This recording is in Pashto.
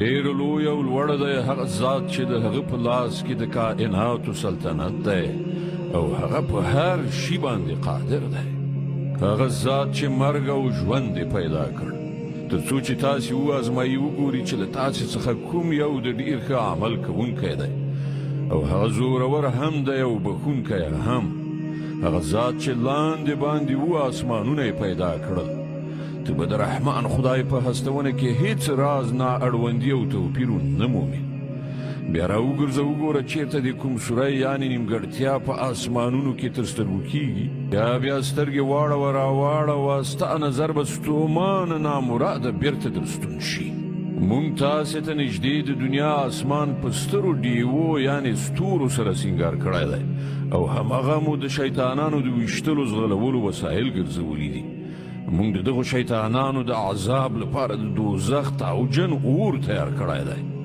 ډېر لوی او لوړ دی هغه ذات چې د هغه په لاس کې د کائناتو سلطنت دی او هغه په هر شي باندې قادر دی. هغه ذات چې مرګ او ژوند پیدا کړ تر څو چې تاسې وازمایي وګوري چې له تاسې څخه کوم یو د ډېر ښه عمل کوونکی دی او هغه زورور هم دی او بخښونکی هم. هغه ذات چې لاندې باندې اسمانونه پیدا کړل. ته به د رحمان خدای په هستونه کې هیڅ راز نا اړوندي او توپیر نه مومي. بیا راوګرځه وګوره چېرته د کوم سوری یعنې نیمګړتیا په اسمانونو کې تر سترګو کېږي. بیا سترګې واړوه راواړوه ستا نظر به ستومانه نامراده بیرته در ستون شي. مونږ تاسې ته نږدې د دنیا اسمان په سترو ډیوو یعنې ستورو سره سینګار کړی دی او همغه مو د شیطانانو د ویشتلو ځغلولو وسایل ګرځولي دي. مونږ د دغو شیطانانو د عذاب لپاره د دوزخ تاوجن اور تیار کړی دی.